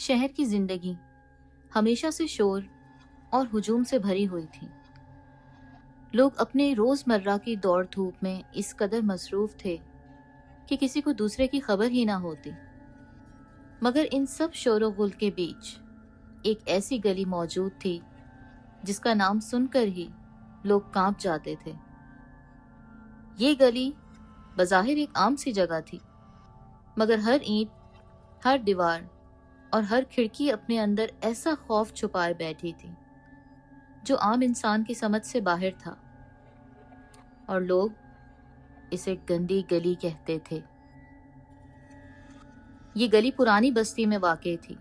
शहर की जिंदगी हमेशा से शोर और हुजूम से भरी हुई थी। लोग अपने रोजमर्रा की दौड़ धूप में इस कदर मसरूफ थे कि किसी को दूसरे की खबर ही ना होती। मगर इन सब शोर-ओ-गुल के बीच एक ऐसी गली मौजूद थी जिसका नाम सुनकर ही लोग कांप जाते थे। ये गली बज़ाहिर एक आम सी जगह थी, मगर हर ईंट, हर दीवार और हर खिड़की अपने अंदर ऐसा खौफ छुपाए बैठी थी जो आम इंसान की समझ से बाहर था, और लोग इसे गंदी गली कहते थे। ये गली पुरानी बस्ती में वाक़ई थी।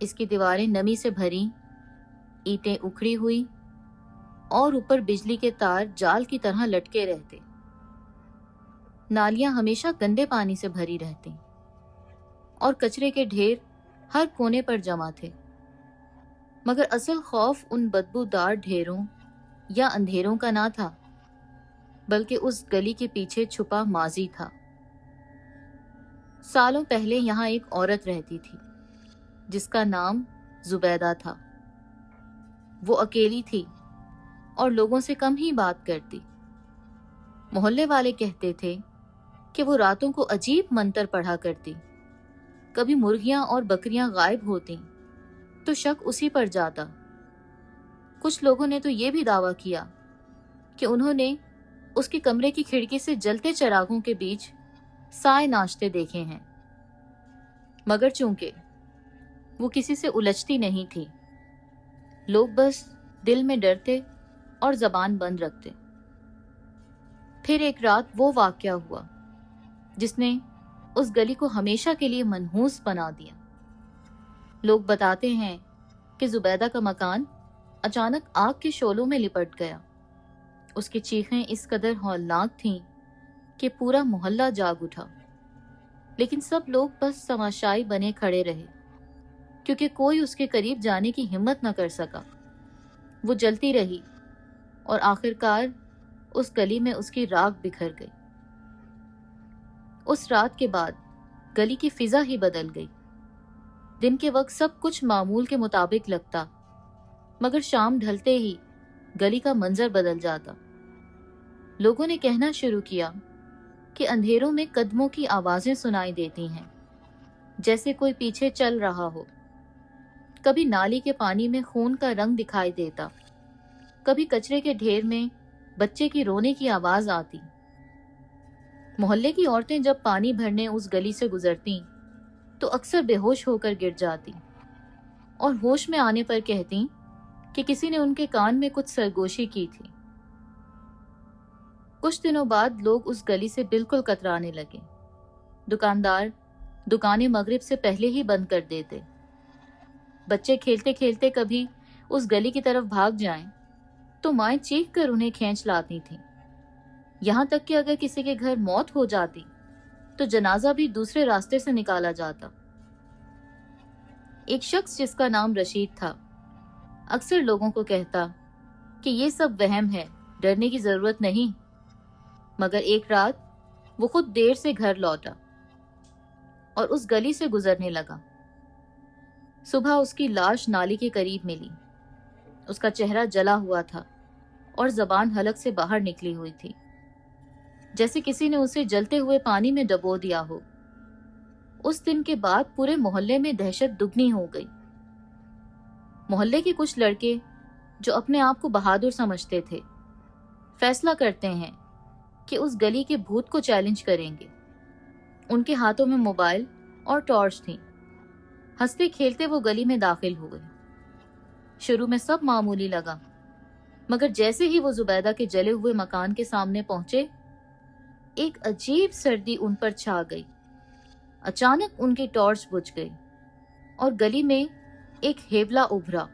इसकी दीवारें नमी से भरी, ईंटें उखड़ी हुई और ऊपर बिजली के तार जाल की तरह लटके रहते। नालियां हमेशा गंदे पानी से भरी रहती और कचरे के ढेर हर कोने पर जमा थे। मगर असल खौफ उन बदबूदार ढेरों या अंधेरों का ना था, बल्कि उस गली के पीछे छुपा माजी था। सालों पहले यहाँ एक औरत रहती थी जिसका नाम जुबैदा था। वो अकेली थी और लोगों से कम ही बात करती। मोहल्ले वाले कहते थे कि वो रातों को अजीब मंतर पढ़ा करती। कभी मुर्गियां और बकरियां गायब होती तो शक उसी पर जाता। कुछ लोगों ने तो ये भी दावा किया कि उन्होंने उसके कमरे की खिड़की से जलते चिरागों के बीच साए नाचते देखे हैं। मगर चूंकि वो किसी से उलझती नहीं थी, लोग बस दिल में डरते और जबान बंद रखते। फिर एक रात वो वाकया हुआ जिसने उस गली को हमेशा के लिए मनहूस बना दिया। लोग बताते हैं कि जुबैदा का मकान अचानक आग के शोलों में लिपट गया। उसकी चीखें इस कदर हौलनाक थीं कि पूरा मोहल्ला जाग उठा। लेकिन सब लोग बस तमाशाई बने खड़े रहे, क्योंकि कोई उसके करीब जाने की हिम्मत न कर सका। वो जलती रही और आखिरकार उस गली में उसकी राख बिखर गई। उस रात के बाद गली की फिजा ही बदल गई। दिन के वक्त सब कुछ मामूल के मुताबिक लगता, मगर शाम ढलते ही गली का मंजर बदल जाता। लोगों ने कहना शुरू किया कि अंधेरों में कदमों की आवाजें सुनाई देती हैं, जैसे कोई पीछे चल रहा हो। कभी नाली के पानी में खून का रंग दिखाई देता, कभी कचरे के ढेर में बच्चे की रोने की आवाज आती। मोहल्ले की औरतें जब पानी भरने उस गली से गुजरती तो अक्सर बेहोश होकर गिर जाती और होश में आने पर कहती कि किसी ने उनके कान में कुछ सरगोशी की थी। कुछ दिनों बाद लोग उस गली से बिल्कुल कतराने लगे। दुकानदार दुकानें मगरिब से पहले ही बंद कर देते। बच्चे खेलते खेलते कभी उस गली की तरफ भाग जाएं तो माएं चीख कर उन्हें खींच लाती थीं। यहाँ तक कि अगर किसी के घर मौत हो जाती तो जनाजा भी दूसरे रास्ते से निकाला जाता। एक शख्स जिसका नाम रशीद था अक्सर लोगों को कहता कि ये सब वहम है, डरने की जरूरत नहीं। मगर एक रात वो खुद देर से घर लौटा और उस गली से गुजरने लगा। सुबह उसकी लाश नाली के करीब मिली। उसका चेहरा जला हुआ था और जबान हलक से बाहर निकली हुई थी, जैसे किसी ने उसे जलते हुए पानी में डबो दिया हो। उस दिन के बाद पूरे मोहल्ले में दहशत दुगनी हो गई। मोहल्ले के कुछ लड़के जो अपने आप को बहादुर समझते थे, फैसला करते हैं कि उस गली के भूत को चैलेंज करेंगे। उनके हाथों में मोबाइल और टॉर्च थी। हंसते खेलते वो गली में दाखिल हुए। शुरू में सब मामूली लगा, मगर जैसे ही वो जुबैदा के जले हुए मकान के सामने पहुंचे, एक अजीब सर्दी उन पर छा गई। अचानक उनकी टॉर्च बुझ गई और गली में एक हेवला उभरा।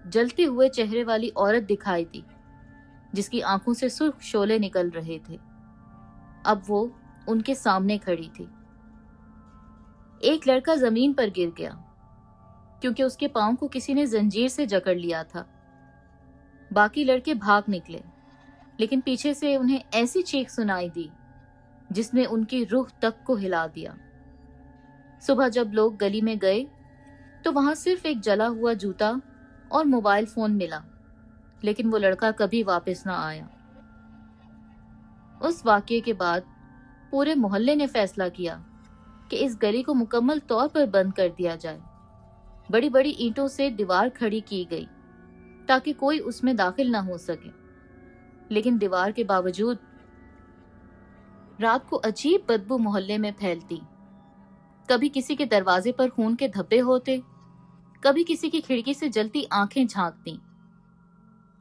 जलते हुए चेहरे वाली औरत दिखाई दी जिसकी आंखों से सुर्ख शोले निकल रहे थे। अब वो उनके सामने खड़ी थी। एक लड़का जमीन पर गिर गया क्योंकि उसके पांव को किसी ने जंजीर से जकड़ लिया था। बाकी लड़के भाग निकले, लेकिन पीछे से उन्हें ऐसी चीख सुनाई दी जिसने उनकी रूह तक को हिला दिया। सुबह जब लोग गली में गए तो वहां सिर्फ एक जला हुआ जूता और मोबाइल फोन मिला, लेकिन वो लड़का कभी वापस ना आया। उस वाकये के बाद पूरे मोहल्ले ने फैसला किया कि इस गली को मुकम्मल तौर पर बंद कर दिया जाए। बड़ी बड़ी ईंटों से दीवार खड़ी की गई ताकि कोई उसमें दाखिल ना हो सके, लेकिन दीवार के बावजूद रात को अजीब बदबू मोहल्ले में फैलती। कभी किसी के दरवाजे पर खून के धब्बे होते, कभी किसी की खिड़की से जलती आंखें झांकती।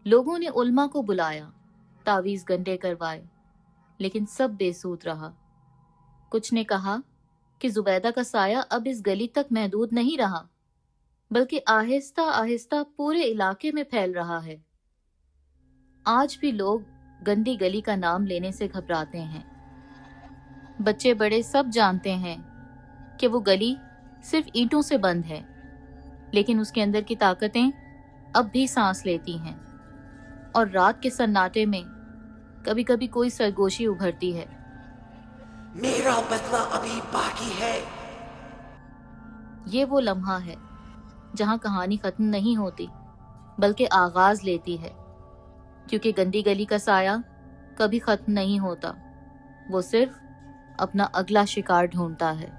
लोगों ने उल्मा को बुलाया, तावीज गंडे करवाए, लेकिन सब बेसूद रहा। कुछ ने कहा कि जुबैदा का साया अब इस गली तक महदूद नहीं रहा, बल्कि आहिस्ता आहिस्ता पूरे इलाके में फैल रहा है। आज भी लोग गंदी गली का नाम लेने से घबराते हैं। बच्चे बड़े सब जानते हैं कि वो गली सिर्फ ईंटों से बंद है, लेकिन उसके अंदर की ताकतें अब भी सांस लेती हैं, और रात के सन्नाटे में कभी कभी कोई सरगोशी उभरती है। मेरा बदला अभी बाकी है। ये वो लम्हा है जहां कहानी खत्म नहीं होती, बल्कि आगाज लेती है, क्योंकि गंदी गली का साया कभी खत्म नहीं होता, वो सिर्फ अपना अगला शिकार ढूंढता है।